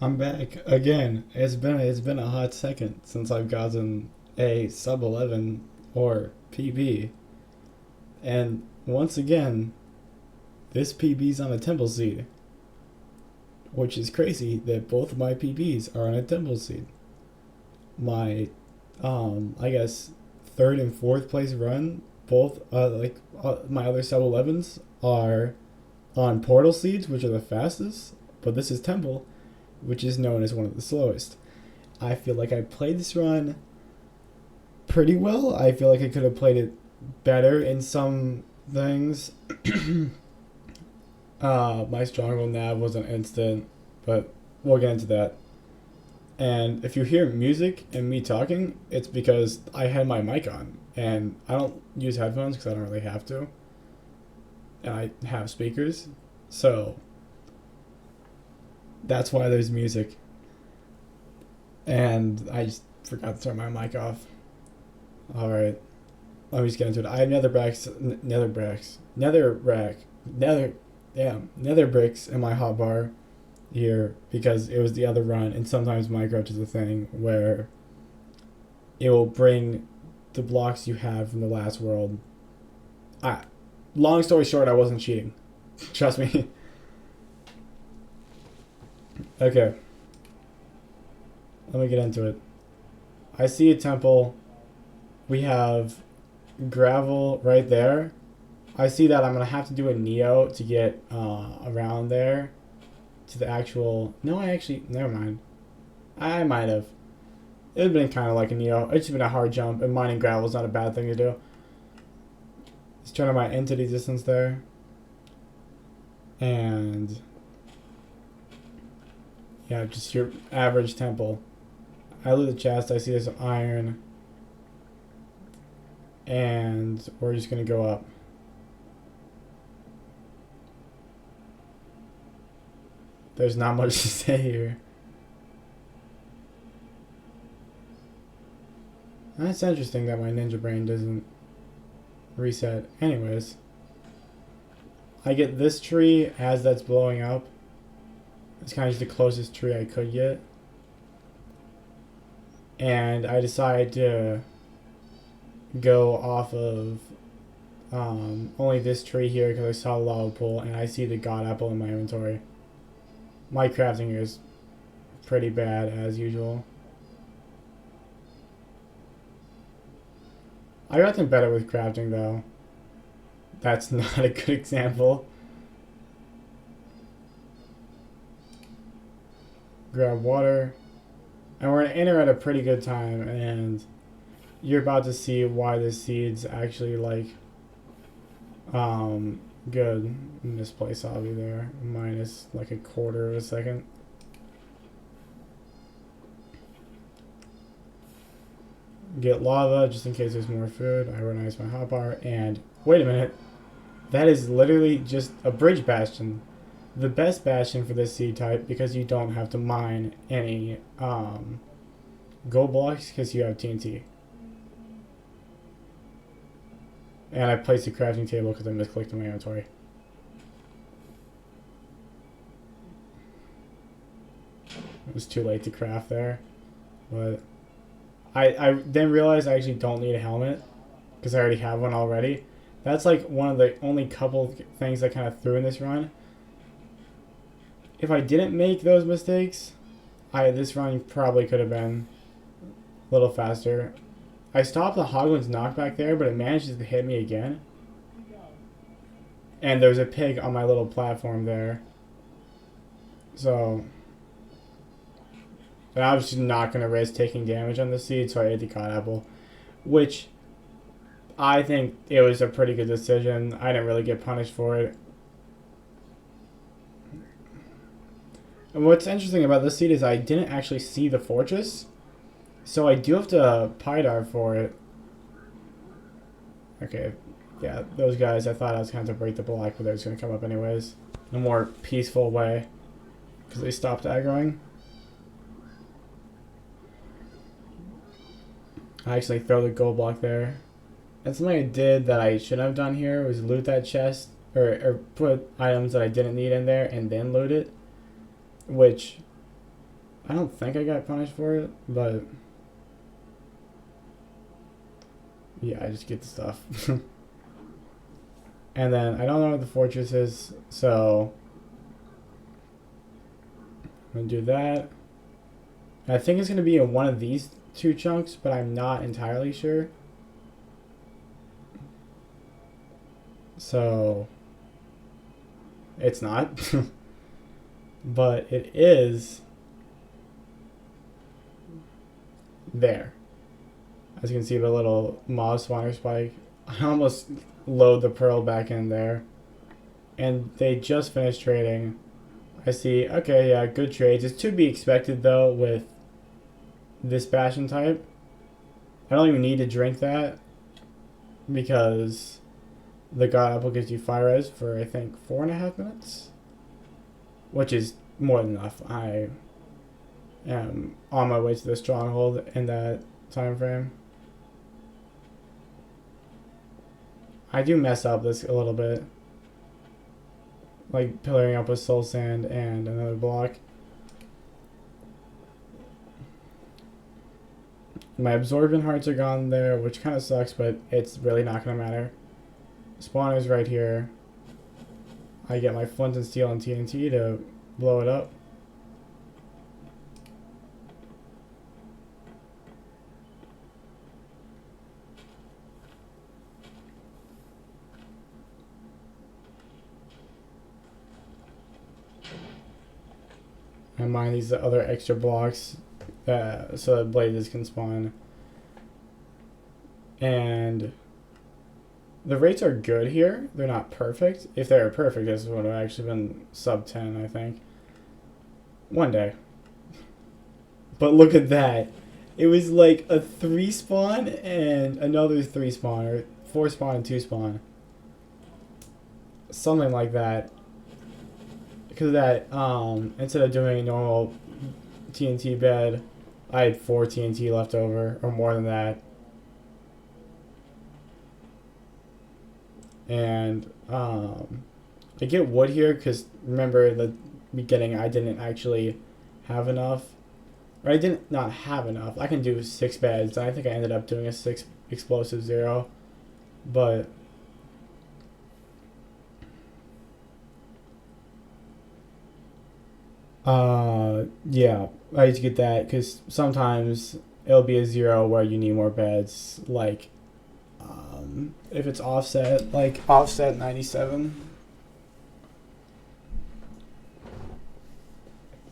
I'm back again. It's been a hot second since I've gotten a sub 11 or PB, and once again, this PB's on a temple seed, which is crazy that both of my PBs are on a temple seed. My, I guess third and fourth place run, both my other sub 11s are on portal seeds, which are the fastest, but this is temple, which is known as one of the slowest. I feel like I played this run pretty well. I feel like I could have played it better in some things. My stronghold nav was an instant, but we'll get into that. And if you hear music and me talking, it's because I had my mic on, and I don't use headphones because I don't really have to, and I have speakers, so that's why there's music. And I just forgot to turn my mic off. All right, let me just get into it. I have nether bricks in my hotbar here because it was the other run, and sometimes Minecraft is a thing where it will bring the blocks you have from the last world. Long story short, I wasn't cheating. Trust me. Okay, let me get into it. I see a temple. We have gravel right there. I see that I'm gonna have to do a Neo to get around there to the actual. No, I actually never mind. I might have. It would have been kind of like a Neo. It's just been a hard jump, and mining gravel is not a bad thing to do. Let's turn on my entity distance there, and yeah, just your average temple. I loot the chest. I see there's some iron, and we're just gonna go up. There's not much to say here. That's interesting that my ninja brain doesn't reset. Anyways, I get this tree as that's blowing up. It's kind of just the closest tree I could get. And I decide to go off of only this tree here because I saw the lava pool and I see the god apple in my inventory. My crafting is pretty bad as usual. I got them better with crafting though. That's not a good example. Grab water. And we're gonna enter at a pretty good time, and you're about to see why the seed's actually like good in this place. I'll be there minus like a quarter of a second. Get lava just in case there's more food. I organize my hotbar, and wait a minute, that is literally just a bridge bastion, the best bastion for this seed type because you don't have to mine any gold blocks because you have TNT. And I placed the crafting table because I misclicked in my inventory. It was too late to craft there, but I then realized I actually don't need a helmet because I already have one already. That's like one of the only couple things I kind of threw in this run. If I didn't make those mistakes, this run probably could have been a little faster. I stopped the Hoglin's knockback there, but it manages to hit me again. And there's a pig on my little platform there. So, and I was just not going to risk taking damage on the seed, so I ate the god apple. Which, I think it was a pretty good decision. I didn't really get punished for it. And what's interesting about this seed is I didn't actually see the fortress. So I do have to Pydar for it. Okay, yeah, those guys, I thought I was going to have to break the block, but they're just going to come up anyways. In a more peaceful way. Because they stopped aggroing. I actually throw the gold block there. And something I did that I shouldn't have done here was loot that chest. Or put items that I didn't need in there and then loot it. Which I don't think I got punished for it, but yeah, I just get the stuff. And then I don't know what the fortress is, so I'm gonna do that. And I think it's gonna be in one of these two chunks, but I'm not entirely sure. So it's not. But it is there. As you can see, the little mob spawner spike. I almost load the pearl back in there. And they just finished trading. I see, okay, yeah, good trades. It's to be expected, though, with this Bastion type. I don't even need to drink that, because the God Apple gives you fire res for, I think, 4.5 minutes? Which is more than enough. I am on my way to the stronghold in that time frame. I do mess up this a little bit, like pillaring up with soul sand and another block. My absorbent hearts are gone there, which kind of sucks, but it's really not going to matter. Spawner's right here. I get my flint and steel and TNT to blow it up. And mine these other extra blocks so that blazes can spawn. And the rates are good here. They're not perfect. If they were perfect, this would have actually been sub 10, I think. One day. But look at that. It was like a 3 spawn and another 3 spawn, or 4 spawn and 2 spawn. Something like that. Because of that, instead of doing a normal TNT bed, I had 4 TNT left over, or more than that. And I get wood here because remember in the beginning I didn't actually have enough. Or I didn't not have enough. I can do 6 beds. I think I ended up doing a 6 explosive 0. But yeah, I used to get that because sometimes it'll be a 0 where you need more beds, like if it's offset, like offset 97.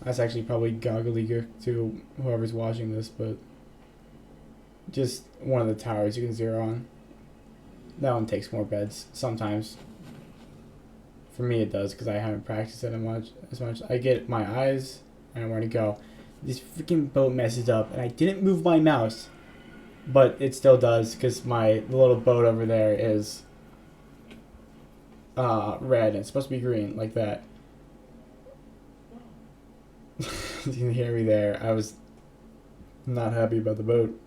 That's actually probably gobbledygook to whoever's watching this, but just one of the towers you can 0 on. That one takes more beds sometimes. For me it does because I haven't practiced it as much. I get my eyes and I know where to go. This freaking boat messes up and I didn't move my mouse. But it still does because the little boat over there is red and it's supposed to be green, like that. You can hear me there. I was not happy about the boat.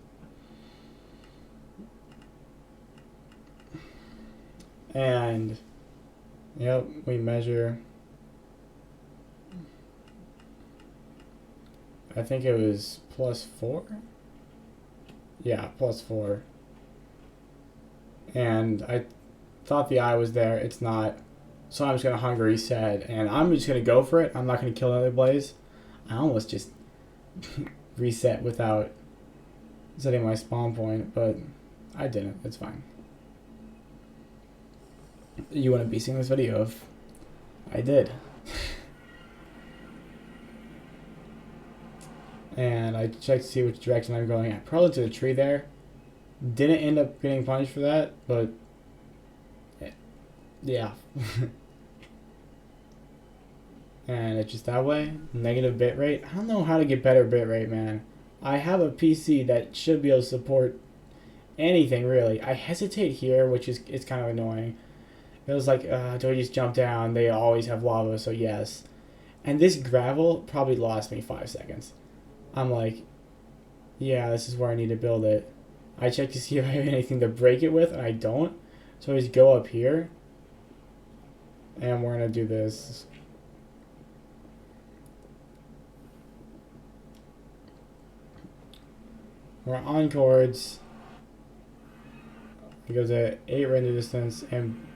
And yep, we measure. I think it was +4. Yeah, +4. And I thought the eye was there. It's not. So I'm just going to hunger reset. And I'm just going to go for it. I'm not going to kill another blaze. I almost just reset without setting my spawn point. But I didn't. It's fine. You wouldn't be seeing this video if I did. And I checked to see which direction I'm going at. Probably to the tree there. Didn't end up getting punished for that, but yeah. And it's just that way. Negative bitrate. I don't know how to get better bitrate, man. I have a PC that should be able to support anything, really. I hesitate here, which is it's kind of annoying. It was like, do I just jump down? They always have lava, so yes. And this gravel probably lost me 5 seconds. I'm like, yeah, this is where I need to build it. I check to see if I have anything to break it with, and I don't. So I just go up here. And we're going to do this. We're on chords. It goes at 8 render distance and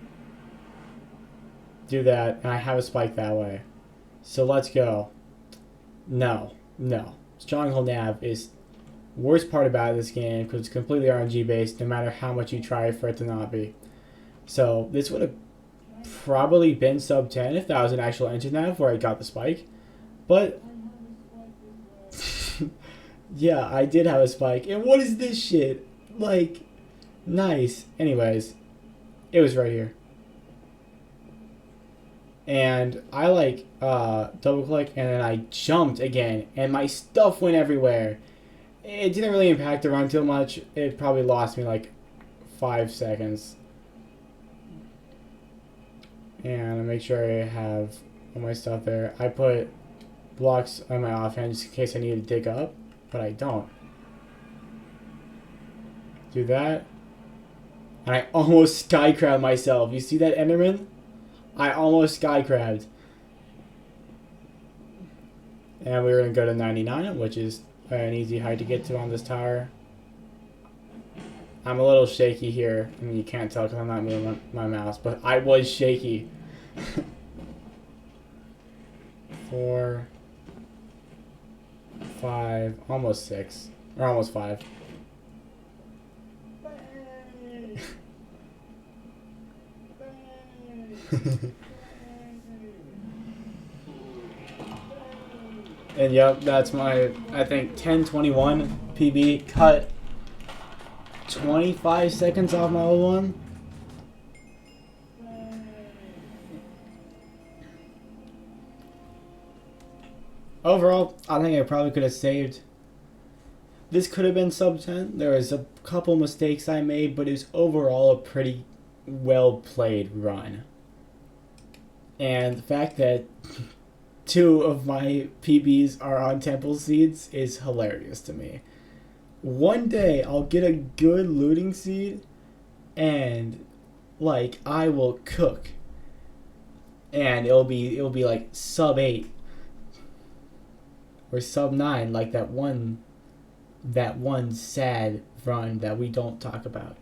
do that, and I have a spike that way. So let's go. No. Stronghold Nav is worst part about this game because it's completely RNG based no matter how much you try for it to not be. So this would have probably been sub 10 if that was an actual engine nav where I got the spike. But yeah, I did have a spike. And what is this shit? Like, nice. Anyways, it was right here. And I double click and then I jumped again and my stuff went everywhere. It didn't really impact the run too much. It probably lost me like 5 seconds. And I make sure I have all my stuff there. I put blocks on my offhand just in case I need to dig up, but I don't. Do that. And I almost skycrabbed myself. You see that, Enderman? I almost skycrabbed. And we're going to go to 99, which is an easy height to get to on this tower. I'm a little shaky here. I mean, you can't tell because I'm not moving my mouse, but I was shaky. 4, 5, almost 6, or almost 5. And yep, that's my, I think, 10:21 PB. Cut 25 seconds off my old one. Overall, I think I probably could have saved. This could have been sub 10. There was a couple mistakes I made, but it was overall a pretty well played run. And the fact that 2 of my PBs are on Temple Seeds is hilarious to me. One day I'll get a good looting seed and like I will cook. And it'll be like sub 8 or sub 9 like that one sad run that we don't talk about.